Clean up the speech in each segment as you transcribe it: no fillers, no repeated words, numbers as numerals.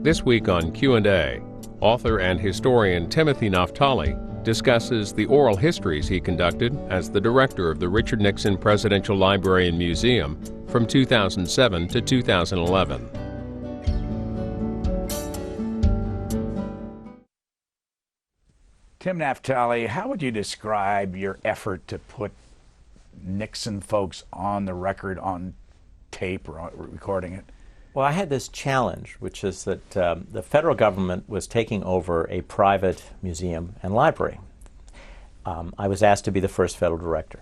This week on Q&A, author and historian Timothy Naftali discusses the oral histories he conducted as the director of the Richard Nixon Presidential Library and Museum from 2007 to 2011. Tim Naftali, how would you describe your effort to put Nixon folks on the record, on tape, or recording it? Well, I had this challenge, which is that the federal government was taking over a private museum and library. I was asked to be the first federal director.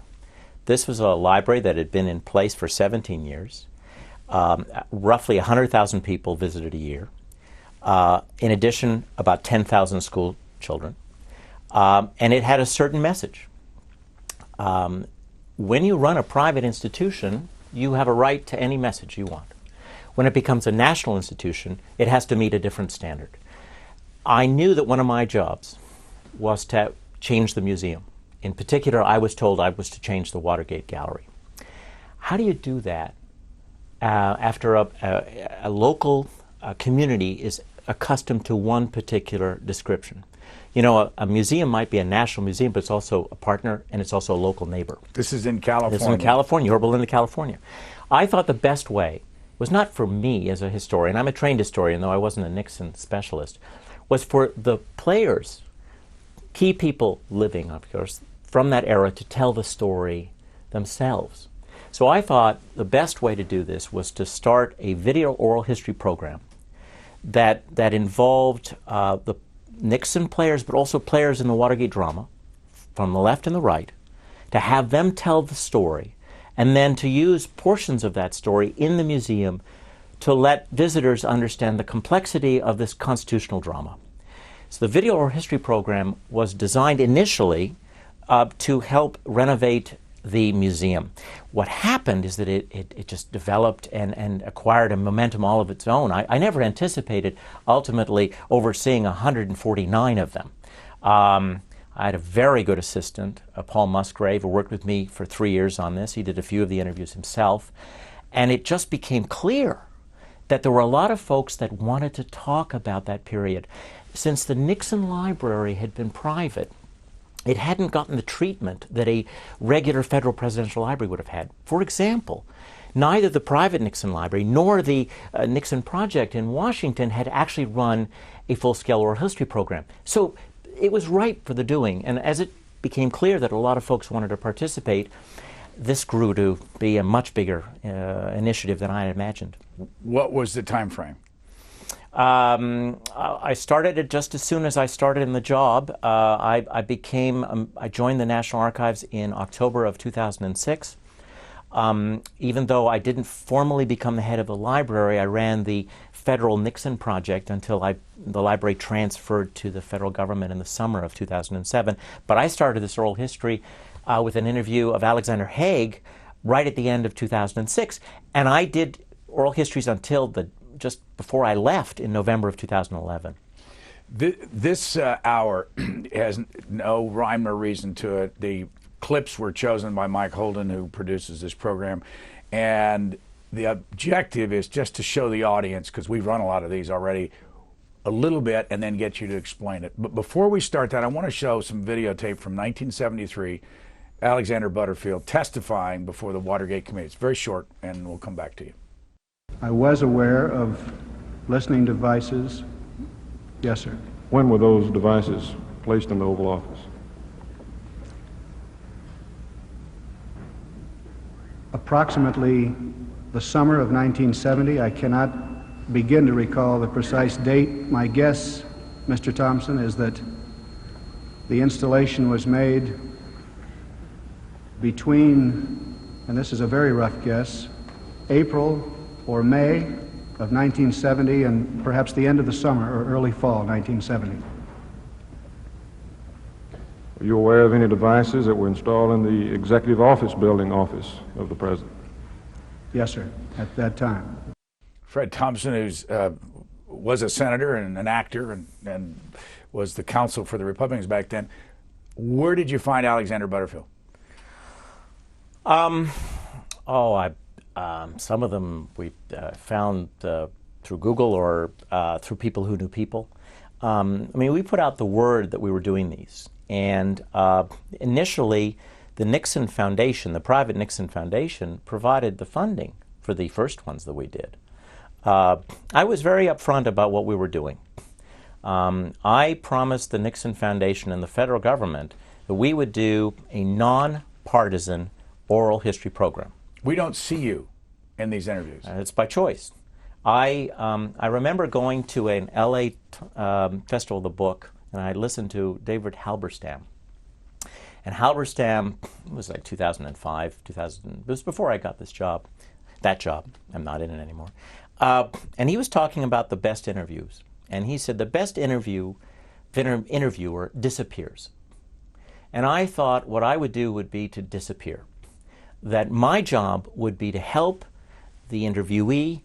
This was a library that had been in place for 17 years. Roughly 100,000 people visited a year. In addition, about 10,000 school children. And it had a certain message. When you run a private institution, you have a right to any message you want. When it becomes a national institution, it has to meet a different standard. I knew that one of my jobs was to change the museum. In particular, I was told I was to change the Watergate Gallery. How do you do that after a local community is accustomed to one particular description? You know, a museum might be a national museum, but it's also a partner and it's also a local neighbor. This is in California. This is in California, Yorba Linda, California. I thought the best way was not for me as a historian, I'm a trained historian, though I wasn't a Nixon specialist, was for the players, key people living, of course, from that era to tell the story themselves. So I thought the best way to do this was to start a video oral history program that involved the Nixon players, but also players in the Watergate drama, from the left and the right, to have them tell the story, and then to use portions of that story in the museum to let visitors understand the complexity of this constitutional drama. So the video oral history program was designed initially to help renovate the museum. What happened is that it just developed and acquired a momentum all of its own. I never anticipated ultimately overseeing 149 of them. I had a very good assistant, Paul Musgrave, who worked with me for 3 years on this. He did a few of the interviews himself. And it just became clear that there were a lot of folks that wanted to talk about that period. Since the Nixon Library had been private, it hadn't gotten the treatment that a regular federal presidential library would have had. For example, neither the private Nixon Library nor the Nixon Project in Washington had actually run a full-scale oral history program. So it was ripe for the doing, and as it became clear that a lot of folks wanted to participate, this grew to be a much bigger initiative than I had imagined. What was the time frame? I started it just as soon as I started in the job. I joined the National Archives in October of 2006. Even though I didn't formally become the head of the library, I ran the federal Nixon Project until the library transferred to the federal government in the summer of 2007. But I started this oral history with an interview of Alexander Haig right at the end of 2006. And I did oral histories until just before I left in November of 2011. This hour has no rhyme or reason to it. The clips were chosen by Mike Holden, who produces this program, and the objective is just to show the audience, because we've run a lot of these already, a little bit, and then get you to explain it. But before we start that, I want to show some videotape from 1973, Alexander Butterfield testifying before the Watergate Committee. It's very short, and we'll come back to you. I was aware of listening devices. Yes, sir. When were those devices placed in the Oval Office? Approximately the summer of 1970. I cannot begin to recall the precise date. My guess, Mr. Thompson, is that the installation was made between, and this is a very rough guess, April or May of 1970 and perhaps the end of the summer or early fall 1970. Are you aware of any devices that were installed in the Executive Office Building office of the President? Yes, sir, at that time. Fred Thompson, who was a senator and an actor and was the counsel for the Republicans back then. Where did you find Alexander Butterfield? Some of them we found through Google or through people who knew people. We put out the word that we were doing these. And initially, the Nixon Foundation, the private Nixon Foundation, provided the funding for the first ones that we did. I was very upfront about what we were doing. I promised the Nixon Foundation and the federal government that we would do a non-partisan oral history program. We don't see you in these interviews. It's by choice. I remember going to an LA Festival of the Book, and I listened to David Halberstam. And Halberstam, it was like 2005, it was before I got this job, that job. I'm not in it anymore. And he was talking about the best interviews. And he said the best interviewer disappears. And I thought what I would do would be to disappear. That my job would be to help the interviewee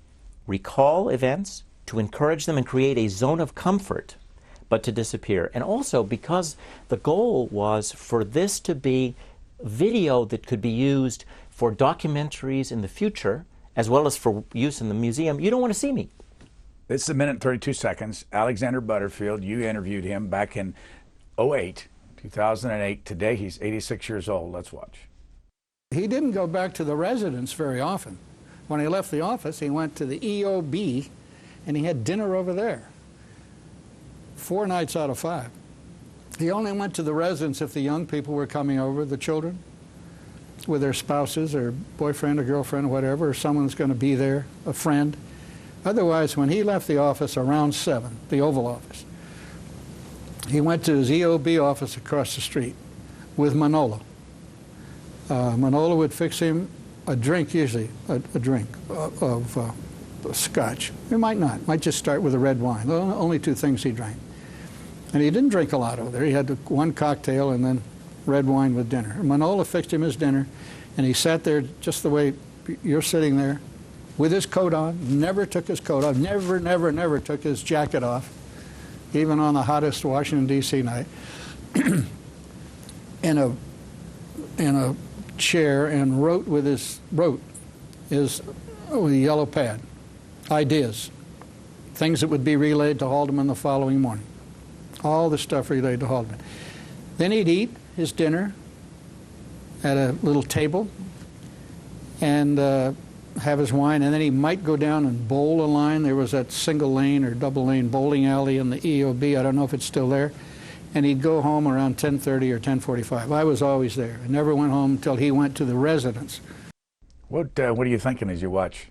recall events, to encourage them and create a zone of comfort, but to disappear. And also because the goal was for this to be video that could be used for documentaries in the future, as well as for use in the museum. You don't want to see me. This is a minute and 32 seconds. Alexander Butterfield, you interviewed him back in 2008. Today he's 86 years old. Let's watch. He didn't go back to the residence very often. When he left the office, he went to the EOB, and he had dinner over there. 4 nights out of 5. He only went to the residence if the young people were coming over, the children, with their spouses or boyfriend or girlfriend or whatever, or someone that's going to be there, a friend. Otherwise, when he left the office around 7, the Oval Office, he went to his EOB office across the street with Manolo. Manolo would fix him a drink, usually a drink of scotch. He might not. Might just start with a red wine. The only 2 things he drank. And he didn't drink a lot over there. He had 1 cocktail and then red wine with dinner. Manolo fixed him his dinner, and he sat there just the way you're sitting there with his coat on, never took his coat off, never took his jacket off, even on the hottest Washington, D.C. night, in a chair, and wrote with a yellow pad ideas, things that would be relayed to Haldeman the following morning. All the stuff relayed to Haldeman. Then he'd eat his dinner at a little table and have his wine, and then he might go down and bowl a line. There was that single lane or double lane bowling alley in the EOB. I don't know if it's still there. And he'd go home around 10:30 or 10:45. I was always there. I never went home until he went to the residence. What are you thinking as you watch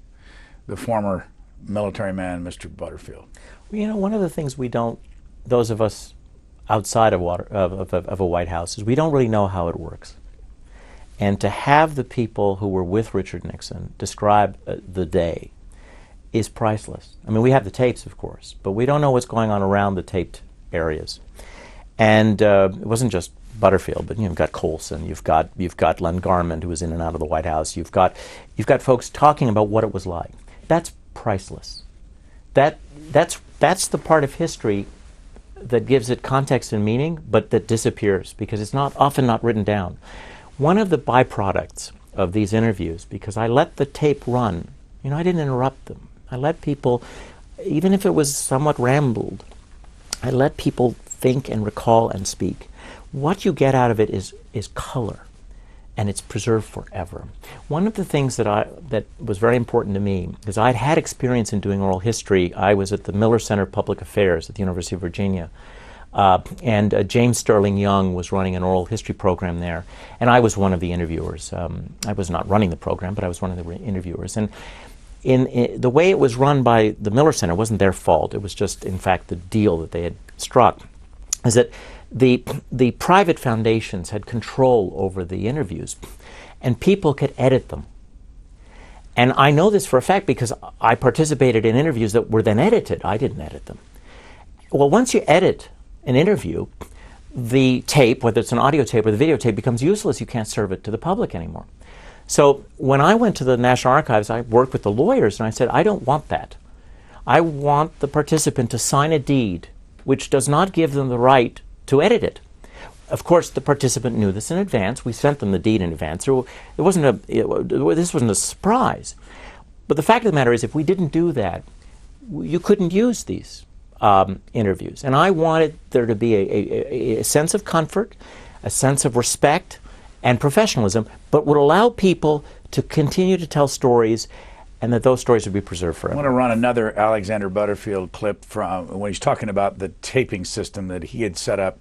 the former military man, Mr. Butterfield? Well, one of the things we don't, those of us outside of a White House, is we don't really know how it works. And to have the people who were with Richard Nixon describe the day is priceless. We have the tapes, of course, but we don't know what's going on around the taped areas. And it wasn't just Butterfield, but you've got Colson, you've got Len Garment, who was in and out of the White House. You've got folks talking about what it was like. That's priceless. That's the part of history that gives it context and meaning, but that disappears because it's often not written down. One of the byproducts of these interviews, because I let the tape run, I didn't interrupt them. I let people, even if it was somewhat rambled, I let people think and recall and speak. What you get out of it is color, and it's preserved forever. One of the things that was very important to me, because I'd had experience in doing oral history. I was at the Miller Center of Public Affairs at the University of Virginia, and James Sterling Young was running an oral history program there, and I was one of the interviewers. I was not running the program, but I was one of the interviewers. And in the way it was run by the Miller Center, wasn't their fault. It was just, in fact, the deal that they had struck, is that the private foundations had control over the interviews, and people could edit them. And I know this for a fact because I participated in interviews that were then edited. I didn't edit them. Well, once you edit an interview, the tape, whether it's an audio tape or the videotape, becomes useless. You can't serve it to the public anymore. So when I went to the National Archives, I worked with the lawyers, and I said, I don't want that. I want the participant to sign a deed which does not give them the right to edit it. Of course, the participant knew this in advance. We sent them the deed in advance. So this wasn't a surprise. But the fact of the matter is, if we didn't do that, you couldn't use these interviews. And I wanted there to be a sense of comfort, a sense of respect and professionalism, but would allow people to continue to tell stories, and that those stories would be preserved forever. I want to run another Alexander Butterfield clip from when he's talking about the taping system that he had set up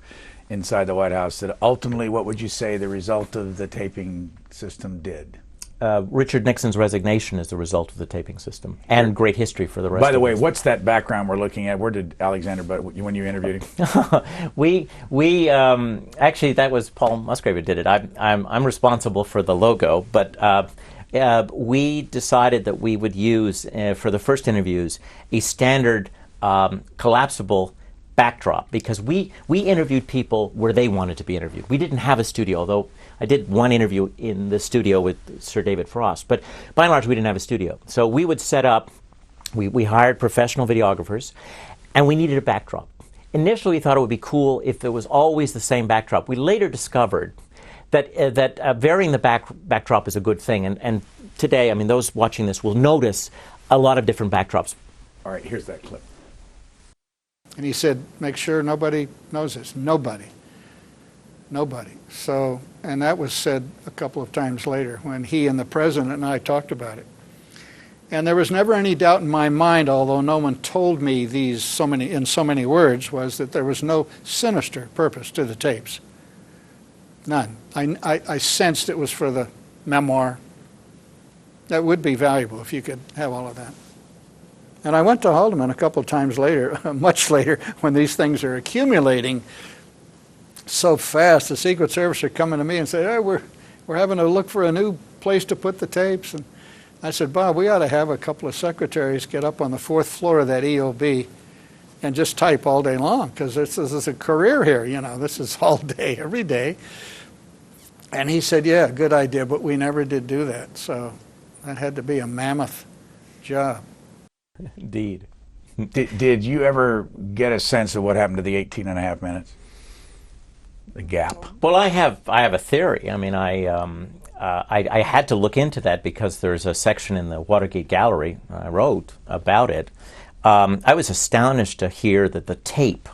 inside the White House. That ultimately, what would you say the result of the taping system did? Richard Nixon's resignation is the result of the taping system, and great history for the rest. By the of way, us. What's that background we're looking at? Where did Alexander, when you interviewed him? we actually, that was Paul Musgrave who did it. I'm responsible for the logo, but we decided that we would use for the first interviews a standard collapsible backdrop, because we interviewed people where they wanted to be interviewed. We didn't have a studio, although I did one interview in the studio with Sir David Frost, but by and large we didn't have a studio. So we would set up, we hired professional videographers, and we needed a backdrop. Initially we thought it would be cool if it was always the same backdrop. We later discovered that varying the backdrop is a good thing, and today, I mean, those watching this will notice a lot of different backdrops. All right, here's that clip. And he said, make sure nobody knows this. Nobody. So, and that was said a couple of times later when he and the president and I talked about it. And there was never any doubt in my mind, although no one told me these in so many words, was that there was no sinister purpose to the tapes. None. I sensed it was for the memoir. That would be valuable if you could have all of that. And I went to Haldeman a couple of times later, much later, when these things are accumulating so fast. The Secret Service are coming to me and say, hey, we're having to look for a new place to put the tapes. And I said, Bob, we ought to have a couple of secretaries get up on the 4th floor of that EOB and just type all day long, because this is a career here, you know. This is all day, every day. And he said, yeah, good idea, but we never did do that. So that had to be a mammoth job. Indeed. Did you ever get a sense of what happened to the 18 and a half minutes? The gap. Well, I have a theory. I mean, I had to look into that because there's a section in the Watergate Gallery I wrote about it. I was astonished to hear that the tape,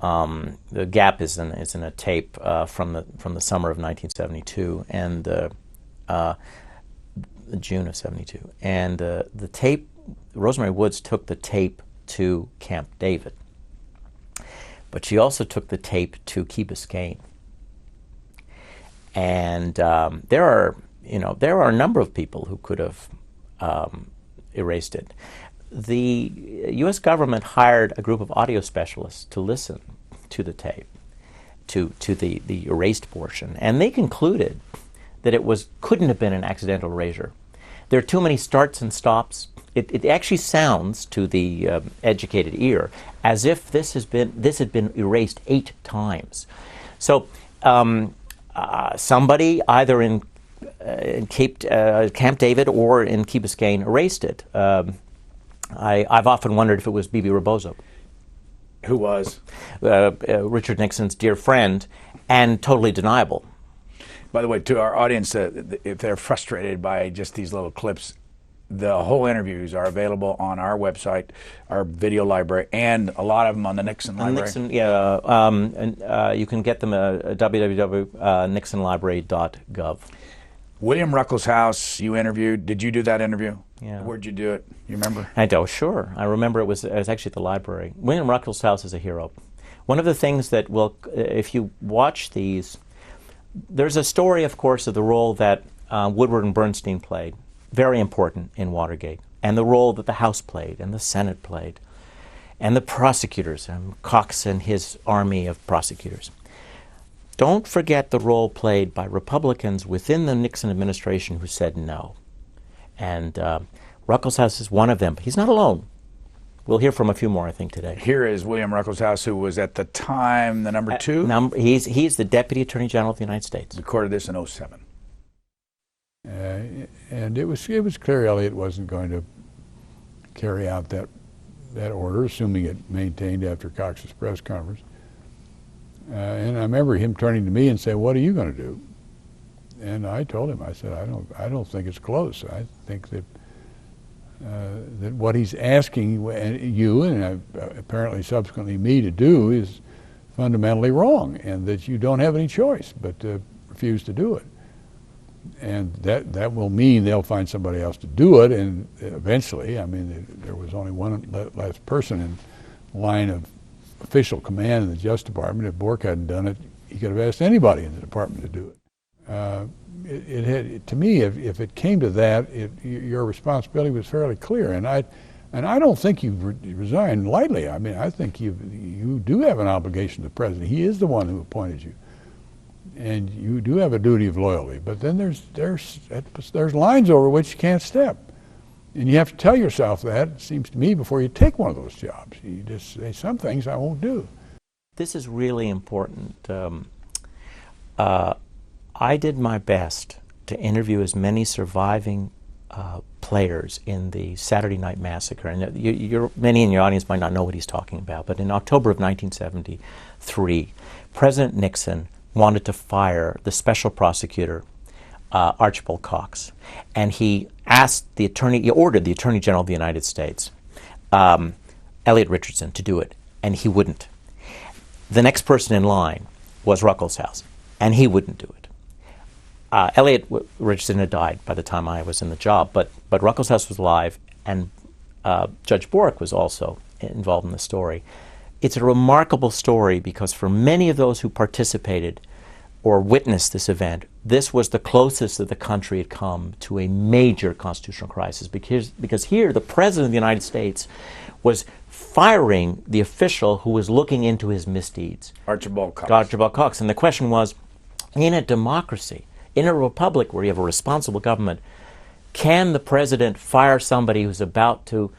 the gap is in a tape from the summer of 1972 and June of 72, and the tape. Rosemary Woods took the tape to Camp David, but she also took the tape to Key Biscayne. And there are a number of people who could have erased it. The U.S. government hired a group of audio specialists to listen to the tape, to the erased portion, and they concluded that it couldn't have been an accidental erasure. There are too many starts and stops. It actually sounds to the educated ear as if this had been erased 8 times. So somebody either in Camp David or in Key Biscayne erased it. I've often wondered if it was Bibi Rebozo. Who was? Richard Nixon's dear friend, and totally deniable. By the way, to our audience, if they're frustrated by just these little clips, the whole interviews are available on our website, our video library, and a lot of them on the Nixon Library. Nixon, yeah, and you can get them at www.nixonlibrary.gov. William Ruckelshaus, you interviewed. Did you do that interview? Yeah. Where'd you do it? You remember? Sure. I remember it was actually at the library. William Ruckelshaus is a hero. One of the things that if you watch these, there's a story, of course, of the role that Woodward and Bernstein played, very important in Watergate, and the role that the House played and the Senate played, and the prosecutors, and Cox and his army of prosecutors. Don't forget the role played by Republicans within the Nixon administration who said no. And Ruckelshaus is one of them. He's not alone. We'll hear from a few more, I think, today. Here is William Ruckelshaus, who was at the time the number 2. He's the Deputy Attorney General of the United States. Recorded this in 2007. And it was clear Elliott wasn't going to carry out that order, assuming it maintained after Cox's press conference. And I remember him turning to me and saying, "What are you going to do?" And I told him, I said, I don't think it's close. I think that that what he's asking you and apparently subsequently me to do is fundamentally wrong, and that you don't have any choice but to refuse to do it. And that will mean they'll find somebody else to do it, and eventually, I mean, there was only one last person in line of official command in the Justice Department. If Bork hadn't done it, he could have asked anybody in the department to do it. It had, to me, if it came to that, your responsibility was fairly clear, and I don't think you resigned lightly. I mean, I think you do have an obligation to the president. He is the one who appointed you, and you do have a duty of loyalty. But then there's lines over which you can't step, and you have to tell yourself that, it seems to me, before you take one of those jobs. You just say, some things I won't do. This is really important. I did my best to interview as many surviving players in the Saturday Night Massacre. And many in your audience might not know what he's talking about, but in October of 1973, President Nixon wanted to fire the special prosecutor, Archibald Cox. And he ordered the Attorney General of the United States, Elliot Richardson, to do it, and he wouldn't. The next person in line was Ruckelshaus, and he wouldn't do it. Elliot Richardson had died by the time I was in the job, but Ruckelshaus was alive, and Judge Bork was also involved in the story. It's a remarkable story because for many of those who participated or witnessed this event, this was the closest that the country had come to a major constitutional crisis, because here the President of the United States was firing the official who was looking into his misdeeds. Archibald Cox. Archibald Cox. And the question was, in a democracy, in a republic where you have a responsible government, can the president fire somebody who's about to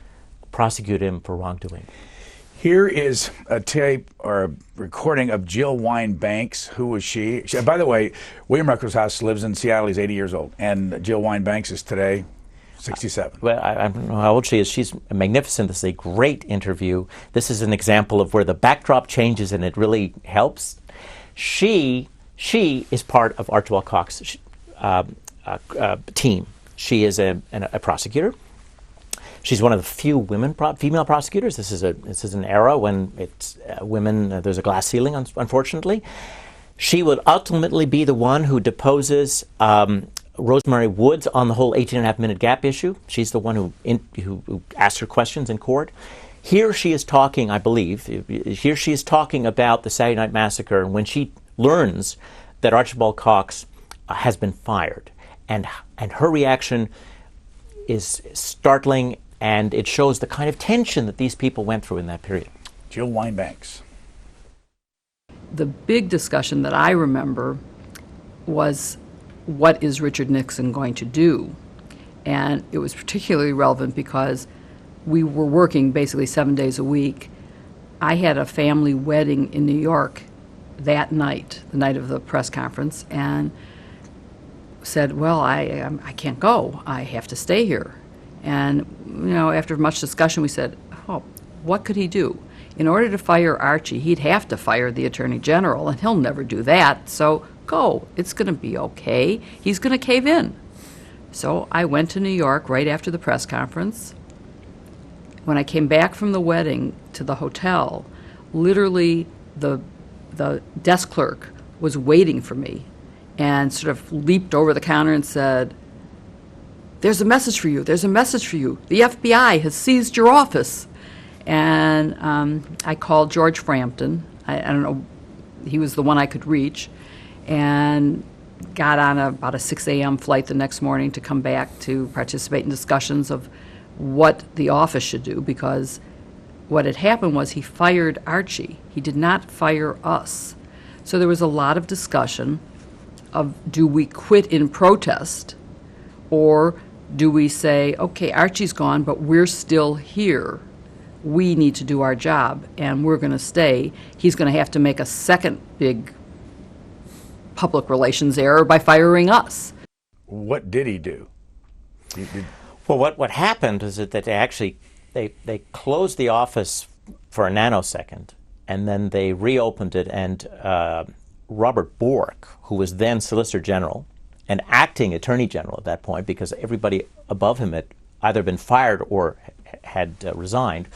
prosecute him for wrongdoing? Here is a tape or a recording of Jill Winebanks. Who was she? By the way, William Ruckelshaus lives in Seattle. He's 80 years old. And Jill Winebanks is today 67. Well, I don't know how old she is. She's magnificent. This is a great interview. This is an example of where the backdrop changes and it really helps. She is part of Archibald Cox's team. She is a prosecutor. She's one of the few female prosecutors. This is an era when it's women. There's a glass ceiling, unfortunately. She would ultimately be the one who deposes Rosemary Woods on the whole 18.5-minute gap issue. She's the one who asked her questions in court. Here she is talking, I believe, about the Saturday Night Massacre, and when she learns that Archibald Cox has been fired, and her reaction is startling, and it shows the kind of tension that these people went through in that period. Jill Winebanks. The big discussion that I remember was, what is Richard Nixon going to do? And it was particularly relevant because we were working basically 7 days a week. I had a family wedding in New York that night, the night of the press conference, and said, well, I can't go. I have to stay here. And, after much discussion, we said, oh, what could he do? In order to fire Archie, he'd have to fire the Attorney General, and he'll never do that. So go. It's going to be okay. He's going to cave in. So I went to New York right after the press conference. When I came back from the wedding to the hotel, literally the desk clerk was waiting for me and sort of leaped over the counter and said, there's a message for you. There's a message for you. The FBI has seized your office. And I called George Frampton. I don't know, he was the one I could reach, and got on about a 6 a.m. flight the next morning to come back to participate in discussions of what the office should do, because what had happened was he fired Archie. He did not fire us. So there was a lot of discussion of, do we quit in protest, or do we say, okay, Archie's gone, but we're still here. We need to do our job, and we're going to stay. He's going to have to make a second big public relations error by firing us. What did he do? Well, what happened is that they closed the office for a nanosecond, and then they reopened it, and Robert Bork, who was then Solicitor General and acting Attorney General at that point, because everybody above him had either been fired or had resigned,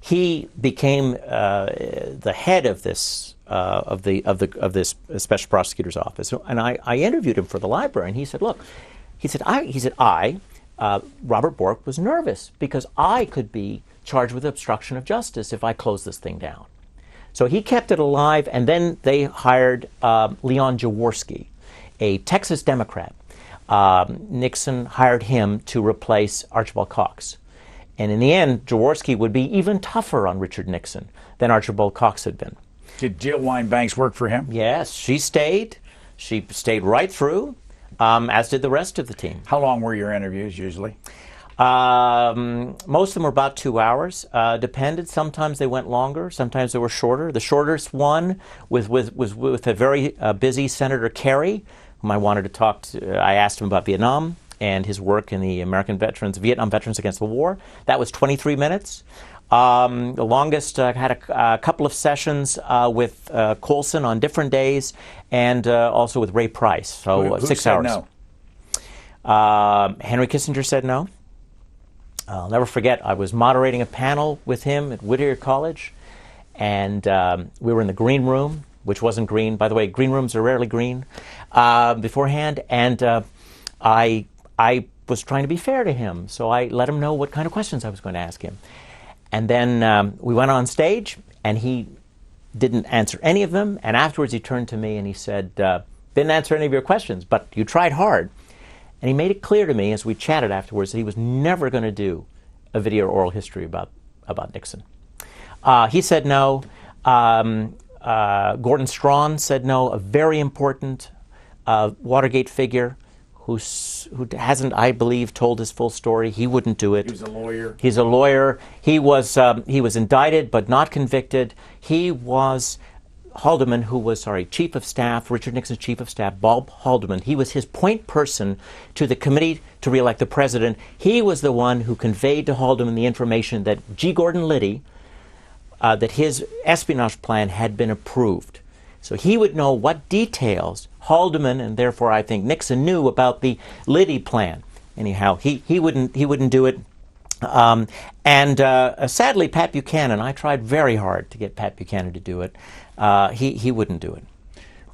he became the head of this this special prosecutor's office. And I interviewed him for the library, and he said, "Look," Robert Bork was nervous because I could be charged with obstruction of justice if I closed this thing down. So he kept it alive, and then they hired Leon Jaworski, a Texas Democrat. Nixon hired him to replace Archibald Cox. And in the end, Jaworski would be even tougher on Richard Nixon than Archibald Cox had been. Did Jill Winebanks work for him? Yes, she stayed. She stayed right through, as did the rest of the team. How long were your interviews usually? Most of them were about 2 hours. Depended. Sometimes they went longer. Sometimes they were shorter. The shortest one was with a very busy Senator Kerry, whom I wanted to talk to. I asked him about Vietnam and his work in the Vietnam Veterans Against the War. That was 23 minutes. The longest had a couple of sessions with Colson on different days, and also with Ray Price. So who 6 said hours. No? Henry Kissinger said no. I'll never forget, I was moderating a panel with him at Whittier College, and we were in the green room, which wasn't green. By the way, green rooms are rarely green beforehand, and I was trying to be fair to him, so I let him know what kind of questions I was going to ask him. And then we went on stage, and he didn't answer any of them, and afterwards he turned to me and he said, "Didn't answer any of your questions, but you tried hard." And he made it clear to me as we chatted afterwards that he was never going to do a video or oral history about Nixon. He said no. Gordon Strachan said no, a very important Watergate figure who hasn't, I believe, told his full story. He wouldn't do it. He was a lawyer. He's a lawyer. He was indicted but not convicted. He was Haldeman, who was, Chief of Staff, Richard Nixon's Chief of Staff, Bob Haldeman. He was his point person to the committee to re-elect the president. He was the one who conveyed to Haldeman the information that G. Gordon Liddy, that his espionage plan had been approved. So he would know what details Haldeman, and therefore I think Nixon, knew about the Liddy plan. Anyhow, he wouldn't do it. Sadly, Pat Buchanan, I tried very hard to get Pat Buchanan to do it. He wouldn't do it.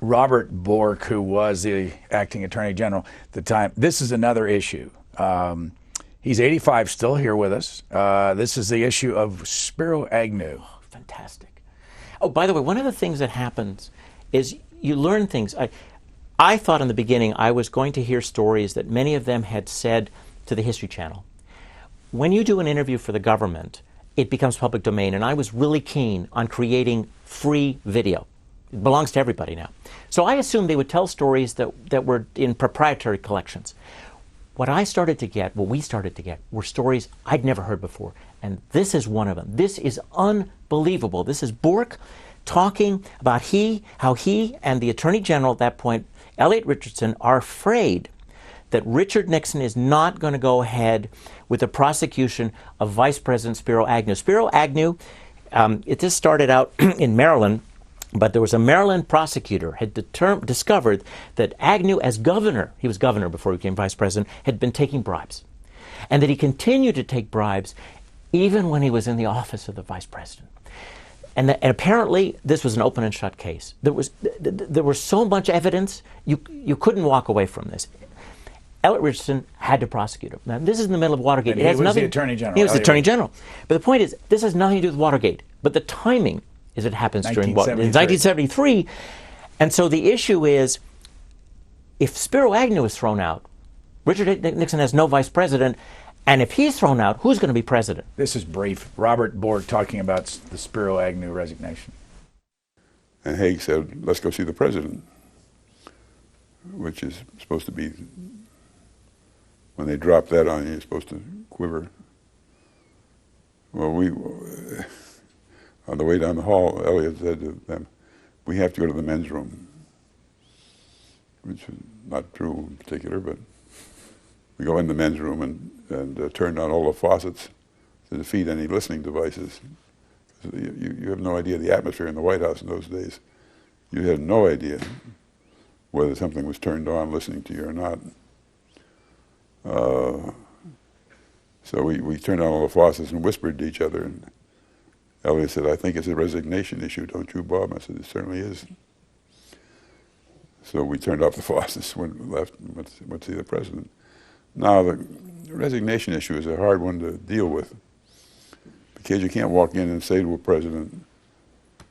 Robert Bork, who was the acting Attorney General at the time, this is another issue. He's 85, still here with us. This is the issue of Spiro Agnew. Oh, fantastic. Oh, by the way, one of the things that happens is you learn things. I thought in the beginning I was going to hear stories that many of them had said to the History Channel. When you do an interview for the government, it becomes public domain, and I was really keen on creating free video. It belongs to everybody now. So I assumed they would tell stories that were in proprietary collections. What we started to get, were stories I'd never heard before, and this is one of them. This is unbelievable. This is Bork talking about how he and the Attorney General at that point, Elliot Richardson, are afraid that Richard Nixon is not going to go ahead with the prosecution of Vice President Spiro Agnew. Spiro Agnew, it just started out in Maryland, but there was a Maryland prosecutor had discovered that Agnew, as governor, he was governor before he became vice president, had been taking bribes, and that he continued to take bribes even when he was in the office of the vice president. And apparently, this was an open and shut case. There was so much evidence, you couldn't walk away from this. Elliot Richardson had to prosecute him. Now, this is in the middle of Watergate. And he was the Attorney General. He was the Attorney General. But the point is, this has nothing to do with Watergate. But the timing is it happens during 1973. And so the issue is, if Spiro Agnew is thrown out, Richard Nixon has no vice president, and if he's thrown out, who's going to be president? This is brief. Robert Bork talking about the Spiro Agnew resignation. And Haig said, "Let's go see the president," which is supposed to be, when they drop that on you, you're supposed to quiver. Well, on the way down the hall, Elliot said to them, "We have to go to the men's room," which is not true in particular, but we go in the men's room and turn on all the faucets to defeat any listening devices, You have no idea the atmosphere in the White House in those days. You had no idea whether something was turned on listening to you or not. So we turned on all the faucets and whispered to each other, and Elliot said, "I think it's a resignation issue, don't you, Bob?" I said, "It certainly is." So we turned off the faucets, went to see the president. Now, the resignation issue is a hard one to deal with, because you can't walk in and say to a president,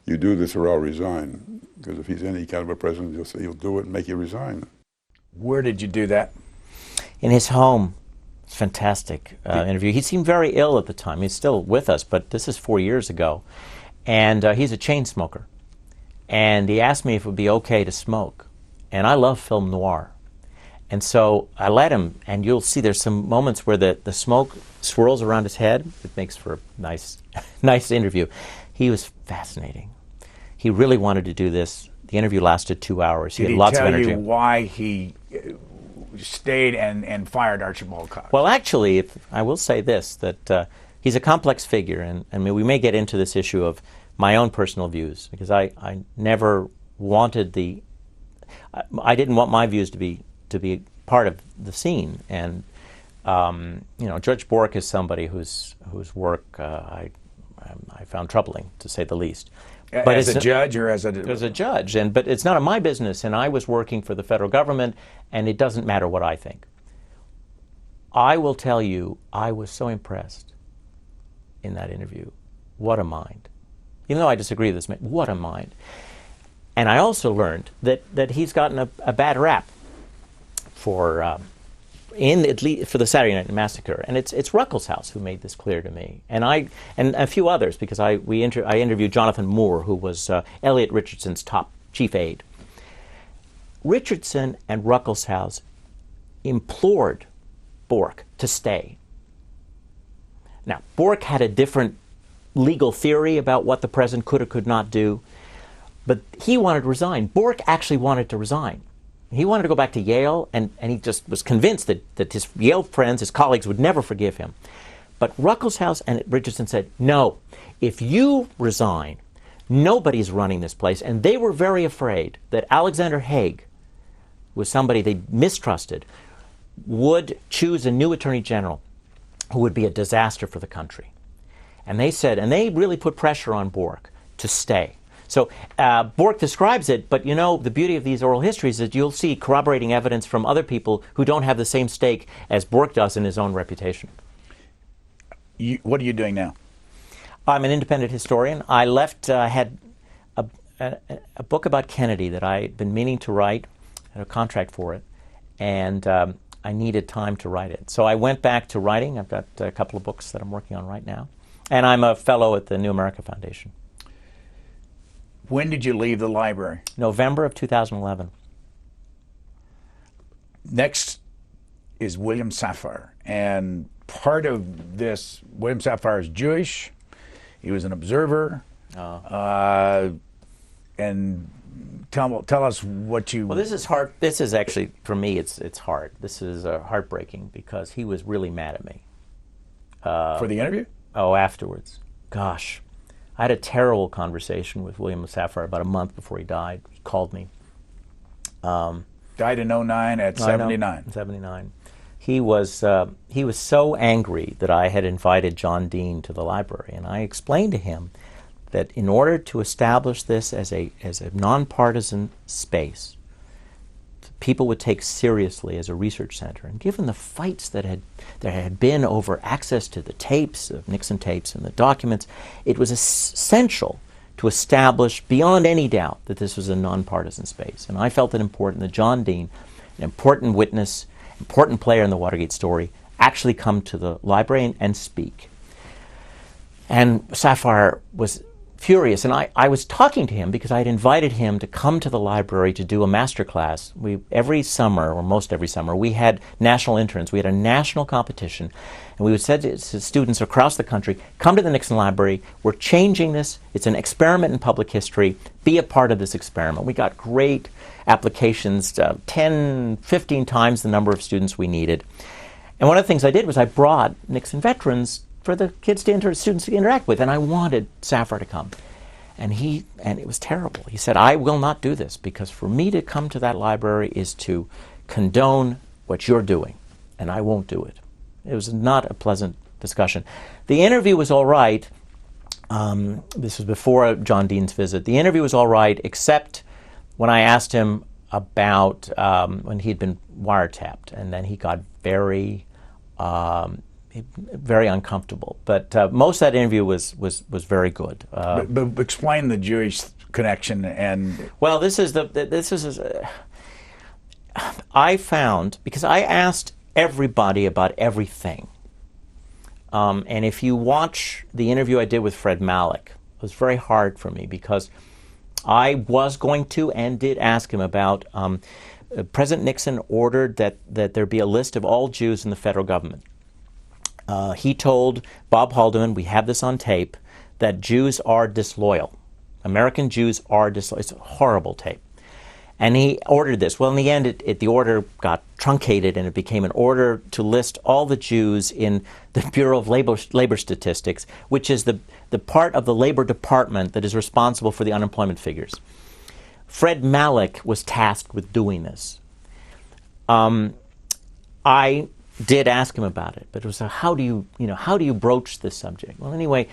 "You do this or I'll resign," because if he's any kind of a president, he'll say he'll do it and make you resign. Where did you do that? In his home. It's a fantastic interview. He seemed very ill at the time. He's still with us, but this is 4 years ago. And he's a chain smoker. And he asked me if it would be okay to smoke. And I love film noir. And so I let him, and you'll see there's some moments where the smoke swirls around his head. It makes for a nice interview. He was fascinating. He really wanted to do this. The interview lasted 2 hours. He had lots of energy. Did he tell you why he stayed and fired Archibald Cox? Well, actually, I will say this, that he's a complex figure, and we may get into this issue of my own personal views, because I never wanted I didn't want my views to be part of the scene. And Judge Bork is somebody whose work I found troubling, to say the least. But as a judge or as a judge, but it's none of my business, and I was working for the federal government, and it doesn't matter what I think. I will tell you, I was so impressed in that interview. What a mind. Even though I disagree with this man, what a mind. And I also learned that he's gotten a bad rap for the Saturday Night Massacre, and it's Ruckelshaus who made this clear to me, and a few others, because I interviewed Jonathan Moore, who was Elliot Richardson's top chief aide. Richardson and Ruckelshaus implored Bork to stay. Now, Bork had a different legal theory about what the president could or could not do, but he wanted to resign. Bork actually wanted to resign. He wanted to go back to Yale, and he just was convinced that his Yale friends, his colleagues, would never forgive him. But Ruckelshaus and Richardson said, "No, if you resign, nobody's running this place." And they were very afraid that Alexander Haig was somebody they mistrusted, would choose a new attorney general who would be a disaster for the country. And they said, and they really put pressure on Bork to stay. So Bork describes it, but the beauty of these oral histories is that you'll see corroborating evidence from other people who don't have the same stake as Bork does in his own reputation. What are you doing now? I'm an independent historian. I had a book about Kennedy that I'd been meaning to write, I had a contract for it, and I needed time to write it. So I went back to writing. I've got a couple of books that I'm working on right now, and I'm a fellow at the New America Foundation. When did you leave the library? November of 2011. Next is William Safire. And part of this, William Safire is Jewish. He was an observer. And tell us what you... Well, this is hard. This is actually, for me, it's hard. This is heartbreaking, because he was really mad at me. For the interview? Oh, afterwards. Gosh. I had a terrible conversation with William Safire about a month before he died. He called me. Died in 2009 at 79. 79. He was so angry that I had invited John Dean to the library, and I explained to him that in order to establish this as a nonpartisan space, people would take seriously as a research center. And given the fights that there had been over access to the tapes, of Nixon tapes and the documents, it was essential to establish beyond any doubt that this was a nonpartisan space. And I felt it important that John Dean, an important witness, important player in the Watergate story, actually come to the library and speak. And Safire was furious, and I was talking to him because I had invited him to come to the library to do a master class. Every summer, or most every summer, we had national interns. We had a national competition, and we would say to students across the country, come to the Nixon Library. We're changing this. It's an experiment in public history. Be a part of this experiment. We got great applications, 10, 15 times the number of students we needed. And one of the things I did was I brought Nixon veterans for the kids students to interact with, and I wanted Safar to come. And it was terrible. He said, I will not do this, because for me to come to that library is to condone what you're doing, and I won't do it. It was not a pleasant discussion. The interview was all right. This was before John Dean's visit. The interview was all right, except when I asked him about when he'd been wiretapped, and then he got very uncomfortable. But most of that interview was very good. But explain the Jewish connection and. Well, I found, because I asked everybody about everything, and if you watch the interview I did with Fred Malek, it was very hard for me because I was going to and did ask him about President Nixon ordered that there be a list of all Jews in the federal government. He told Bob Haldeman, we have this on tape, that Jews are disloyal. American Jews are disloyal. It's a horrible tape. And he ordered this. Well, in the end, the order got truncated, and it became an order to list all the Jews in the Bureau of Labor Statistics, which is the part of the Labor Department that is responsible for the unemployment figures. Fred Malek was tasked with doing this. I did ask him about it, but it was how do you broach this subject? Well, anyway,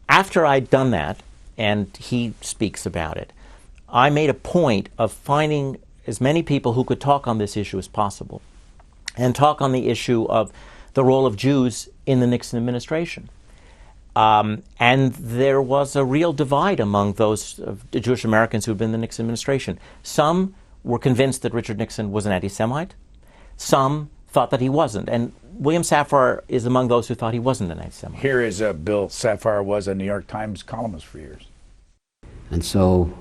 after I'd done that, and he speaks about it, I made a point of finding as many people who could talk on this issue as possible, and talk on the issue of the role of Jews in the Nixon administration. And there was a real divide among those Jewish Americans who had been in the Nixon administration. Some were convinced that Richard Nixon was an anti-Semite. Some thought that he wasn't. And William Safar is among those who thought he wasn't an anti-Semite. Here is Bill Safar was a New York Times columnist for years. And so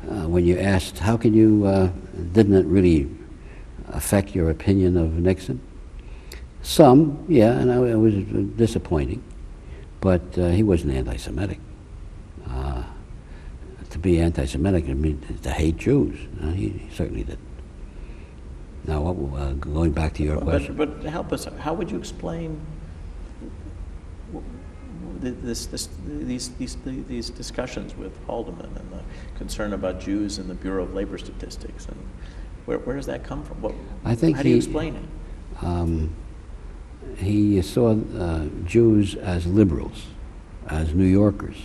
when you asked, how can you, didn't it really affect your opinion of Nixon? Some, yeah, and it was disappointing. But he wasn't anti-Semitic. To be anti-Semitic, I mean, to hate Jews. He certainly didn't. Now, going back to your question. But help us. How would you explain these discussions with Haldeman and the concern about Jews in the Bureau of Labor Statistics, and where does that come from? I think how do you explain it? He saw Jews as liberals, as New Yorkers,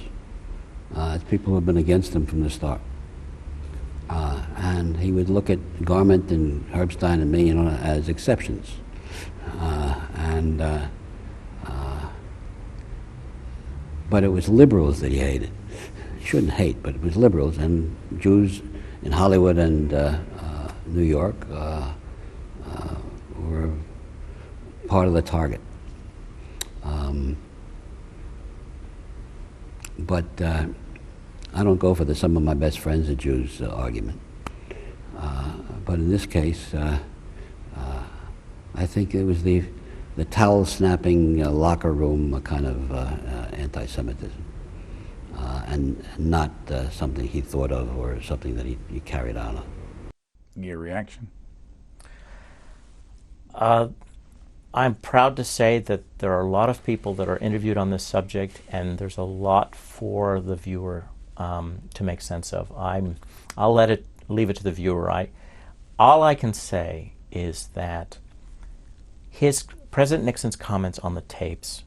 as people who have been against him from the start. And he would look at Garment and Herbstein and me, as exceptions. But it was liberals that he hated. He shouldn't hate, but it was liberals. And Jews in Hollywood and New York were part of the target. But I don't go for the some of my best friends are Jews argument. But in this case, I think it was the towel-snapping locker room kind of anti-Semitism, and not something he thought of or something that he carried out on. Your reaction? I'm proud to say that there are a lot of people that are interviewed on this subject, and there's a lot for the viewer to make sense of. I'll leave it to the viewer. All I can say is that President Nixon's comments on the tapes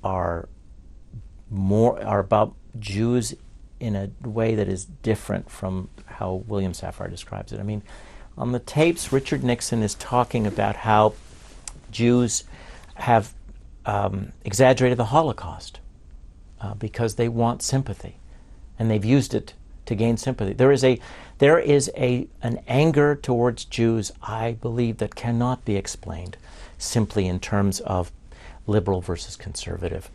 are about Jews in a way that is different from how William Safar describes it. I mean, on the tapes, Richard Nixon is talking about how Jews have exaggerated the Holocaust because they want sympathy, and they've used it to gain sympathy. There is an anger towards Jews, I believe, that cannot be explained simply in terms of liberal versus conservative.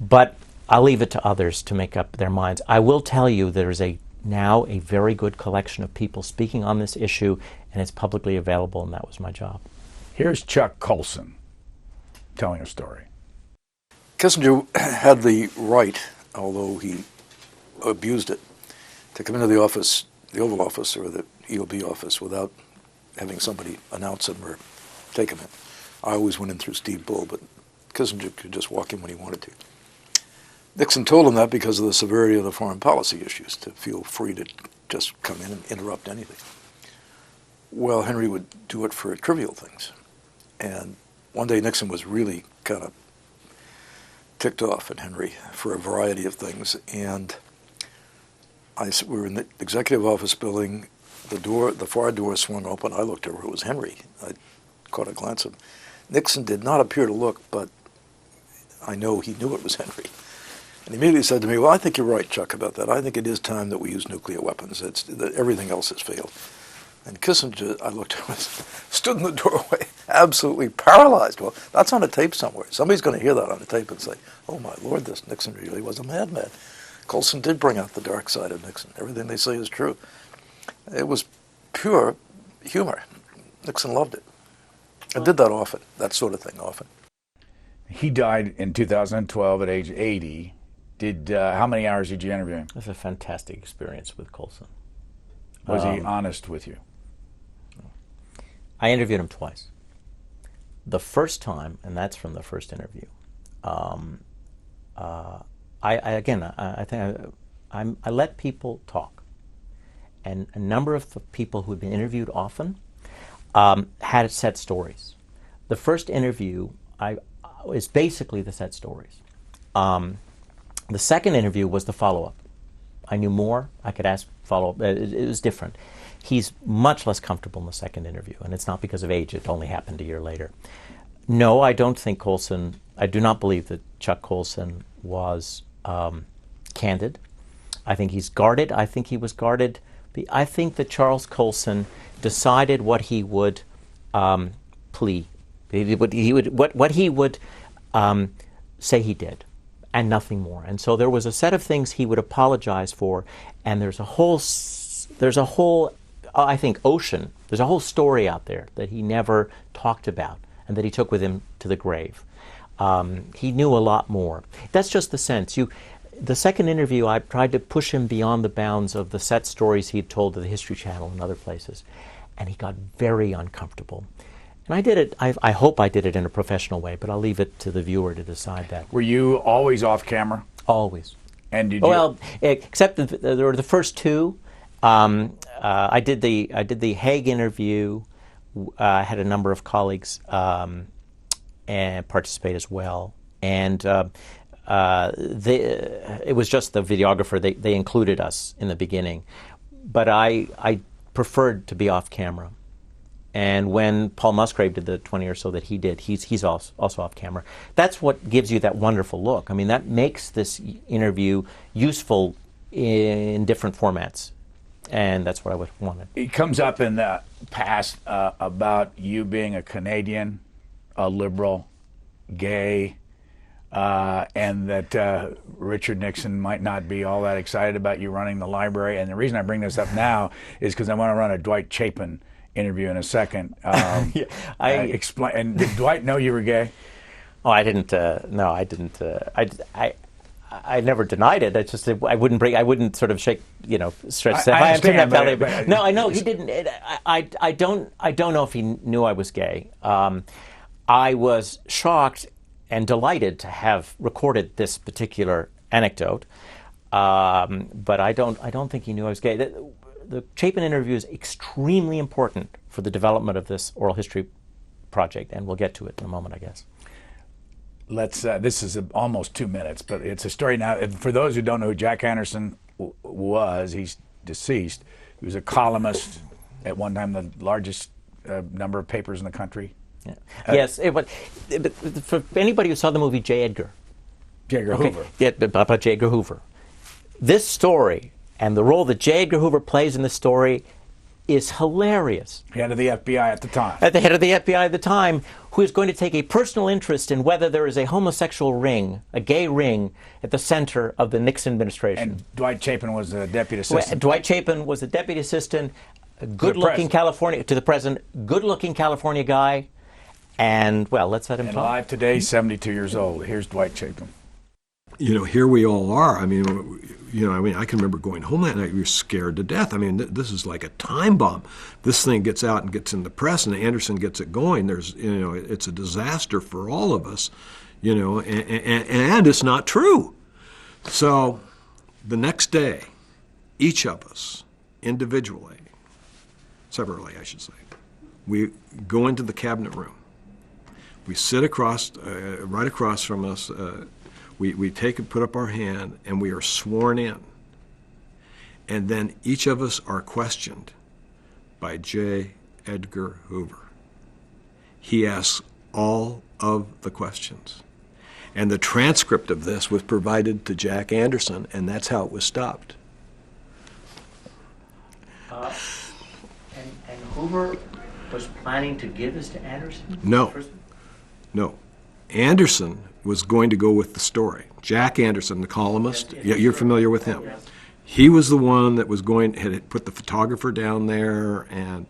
But I'll leave it to others to make up their minds. I will tell you there is now a very good collection of people speaking on this issue, and it's publicly available, and that was my job. Here's Chuck Colson telling a story. Kissinger had the right, although he abused it, to come into the office, the Oval Office or the EOB office, without having somebody announce him or take him in. I always went in through Steve Bull, but Kissinger could just walk in when he wanted to. Nixon told him that because of the severity of the foreign policy issues, to feel free to just come in and interrupt anything. Well, Henry would do it for trivial things. And one day Nixon was really kind of ticked off at Henry for a variety of things. And we were in the executive office building. The far door swung open. I looked over. It was Henry. I caught a glance of him. Nixon did not appear to look, but I know he knew it was Henry. And he immediately said to me, well, I think you're right, Chuck, about that. I think it is time that we use nuclear weapons. Everything else has failed. And Kissinger, I looked at him, stood in the doorway, absolutely paralyzed. Well, that's on a tape somewhere. Somebody's going to hear that on a tape and say, oh, my Lord, this Nixon really was a madman. Colson did bring out the dark side of Nixon. Everything they say is true. It was pure humor. Nixon loved it. I did that often, that sort of thing often. He died in 2012 at age 80. How many hours did you interview him? It was a fantastic experience with Colson. Was he honest with you? I interviewed him twice. The first time, and that's from the first interview, I let people talk. And a number of the people who had been interviewed often had set stories. The first interview is basically the set stories. The second interview was the follow-up. I knew more. I could ask follow-up. It was different. He's much less comfortable in the second interview, and it's not because of age. It only happened a year later. No, I don't think Colson, I do not believe that Chuck Colson was candid. I think he's guarded. I think he was guarded. I think that Charles Colson decided what he would plea. What he would say he did, and nothing more. And so there was a set of things he would apologize for, and there's a whole I think ocean. There's a whole story out there that he never talked about, and that he took with him to the grave. He knew a lot more. That's just the sense. The second interview, I tried to push him beyond the bounds of the set stories he had told to the History Channel and other places, and he got very uncomfortable. And I did it, I hope I did it in a professional way, but I'll leave it to the viewer to decide that. Were you always off camera? Always. And did you? Well, except there were the first two. I did the Hague interview. I had a number of colleagues and participate as well. And it was just the videographer. They included us in the beginning. But I preferred to be off camera. And when Paul Musgrave did the 20 or so that he did, he's also off camera. That's what gives you that wonderful look. I mean, that makes this interview useful in different formats. And that's what I would wanted. It comes up in the past about you being a Canadian, a liberal, gay, and that Richard Nixon might not be all that excited about you running the library. And the reason I bring this up now is because I want to run a Dwight Chapin interview in a second. Explain. And did Dwight know you were gay? Oh, I didn't. No, I didn't. I never denied it. It's just I wouldn't sort of shake, stretch. I understand, but no, I know he didn't. I don't know if he knew I was gay. I was shocked and delighted to have recorded this particular anecdote, but I don't think he knew I was gay. The Chapin interview is extremely important for the development of this oral history project, and we'll get to it in a moment, I guess. This is almost 2 minutes, but it's a story now. For those who don't know who Jack Anderson was, he's deceased. He was a columnist at one time, the largest number of papers in the country. Yeah. Yes, for anybody who saw the movie J. Edgar Hoover. Yeah, about J. Edgar Hoover. This story and the role that J. Edgar Hoover plays in the story is hilarious. Head of the FBI at the time. At the head of the FBI at the time, who is going to take a personal interest in whether there is a homosexual ring, a gay ring, at the center of the Nixon administration. And Dwight Chapin was the deputy assistant. Dwight Chapin was the deputy assistant, a good-looking California, to the president, good-looking California guy, and, well, let's let him talk. Alive today, 72 years old. Here's Dwight Chapin. Here we all are. I can remember going home that night. We were scared to death. This is like a time bomb. This thing gets out and gets in the press, and Anderson gets it going. It's a disaster for all of us. you know, and it's not true. So the next day, each of us, individually, separately I should say, we go into the cabinet room. We sit across, right across from us, we take and put up our hand, and we are sworn in. And then each of us are questioned by J. Edgar Hoover. He asks all of the questions. And the transcript of this was provided to Jack Anderson, and that's how it was stopped. And Hoover was planning to give this to Anderson? No. No. Anderson was going to go with the story. Jack Anderson, the columnist, you're familiar with him. He was the one that was had put the photographer down there and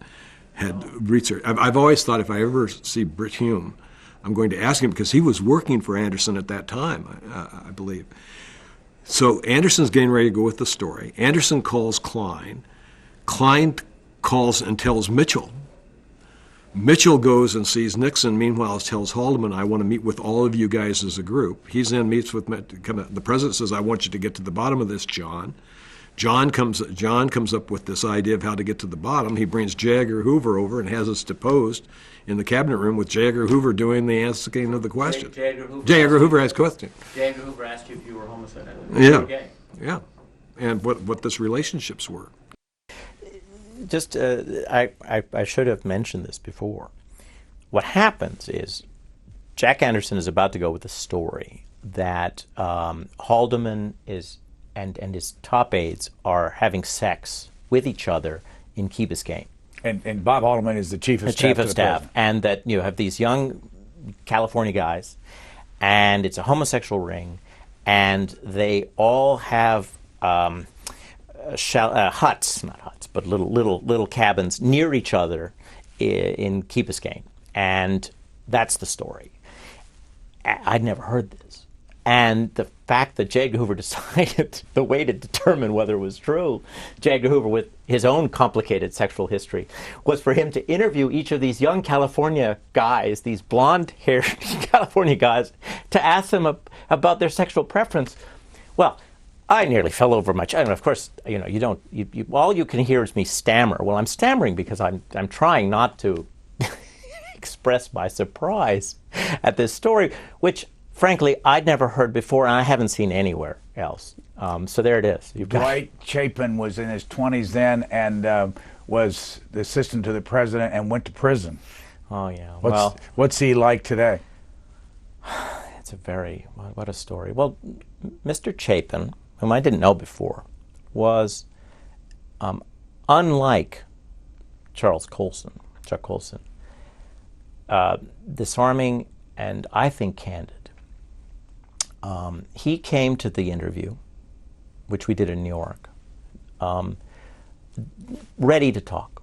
had researched. I've always thought if I ever see Britt Hume, I'm going to ask him, because he was working for Anderson at that time, I believe. So Anderson's getting ready to go with the story. Anderson calls Klein. Klein calls and tells Mitchell. Mitchell goes and sees Nixon, meanwhile tells Haldeman, I want to meet with all of you guys as a group. He then meets with, the president says, I want you to get to the bottom of this, John. John comes up with this idea of how to get to the bottom. He brings J. Edgar Hoover over and has us deposed in the cabinet room with J. Edgar Hoover doing the asking of the question. J. Edgar Hoover asked questions. J. Edgar Hoover asked you if you were homosexual. Yeah, yeah, and what this relationships were. Just, I should have mentioned this before. What happens is Jack Anderson is about to go with a story that Haldeman and his top aides are having sex with each other in Key Biscayne. And Bob Haldeman is the chief of staff. And that you have these young California guys, and it's a homosexual ring, and they all have huts, not huts, but little cabins near each other in Key Biscayne. And that's the story. I'd never heard this. And the fact that J. Edgar Hoover decided the way to determine whether it was true, J. Edgar Hoover, with his own complicated sexual history, was for him to interview each of these young California guys, these blonde-haired California guys, to ask them about their sexual preference. Well, I nearly fell over my chair. And of course, you know, all you can hear is me stammer. Well, I'm stammering because I'm trying not to express my surprise at this story, which, frankly, I'd never heard before, and I haven't seen anywhere else. So there it is. Dwight Chapin was in his 20s then, and was the assistant to the president and went to prison. Oh, yeah. What's he like today? It's what a story. Well, Mr. Chapin, whom I didn't know before, was unlike Chuck Colson, disarming and I think candid. He came to the interview, which we did in New York, ready to talk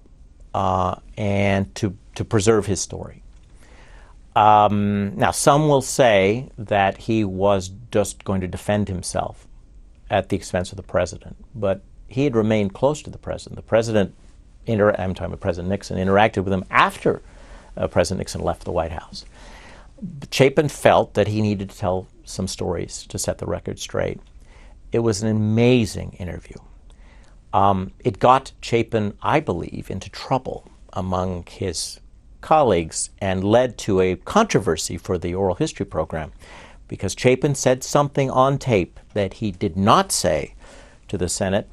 and to preserve his story. Now, some will say that he was just going to defend himself at the expense of the president, but he had remained close to the president. The president, I'm talking about President Nixon, interacted with him after President Nixon left the White House. Chapin felt that he needed to tell some stories to set the record straight. It was an amazing interview. It got Chapin, I believe, into trouble among his colleagues and led to a controversy for the oral history program, because Chapin said something on tape that he did not say to the Senate.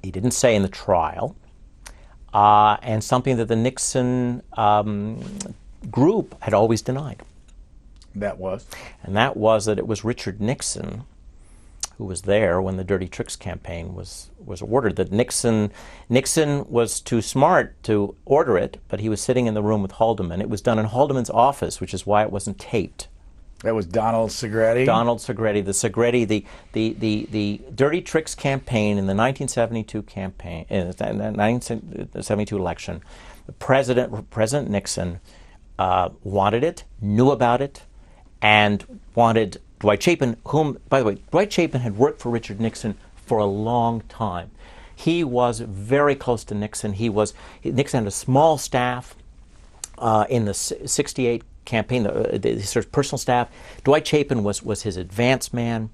He didn't say in the trial, and something that the Nixon group had always denied. That was? And that was that it was Richard Nixon who was there when the Dirty Tricks campaign was ordered. That Nixon was too smart to order it, but he was sitting in the room with Haldeman. It was done in Haldeman's office, which is why it wasn't taped. That was Donald Segretti? Donald Segretti. The Segretti, the Dirty Tricks campaign in the 1972 campaign, in the 1972 election, President Nixon wanted it, knew about it, and wanted Dwight Chapin, whom, by the way, Dwight Chapin had worked for Richard Nixon for a long time. He was very close to Nixon. Nixon had a small staff in the 68 campaign, his sort of personal staff. Dwight Chapin was his advance man.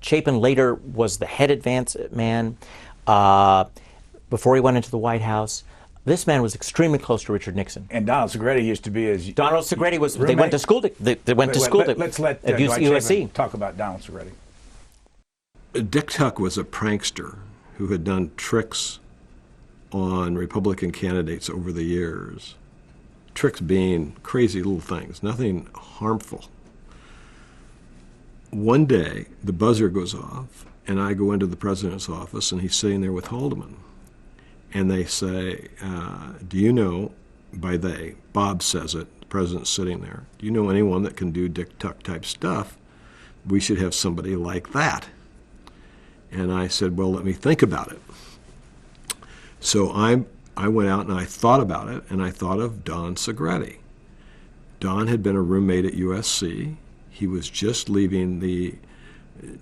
Chapin later was the head advance man before he went into the White House. This man was extremely close to Richard Nixon. And Donald Segretti used to be his Donald Segretti was. roommate. They went to school. They went to school. Let's let at Dwight USC. Chapin talk about Donald Segretti. Dick Tuck was a prankster who had done tricks on Republican candidates over the years. Tricks being crazy little things, nothing harmful. One day, the buzzer goes off, and I go into the president's office, and he's sitting there with Haldeman. And they say, do you know, by they, Bob says it, the president's sitting there, do you know anyone that can do Dick Tuck type stuff? We should have somebody like that. And I said, well, let me think about it. So I went out and I thought about it, and I thought of Don Segretti. Don had been a roommate at USC. He was just leaving the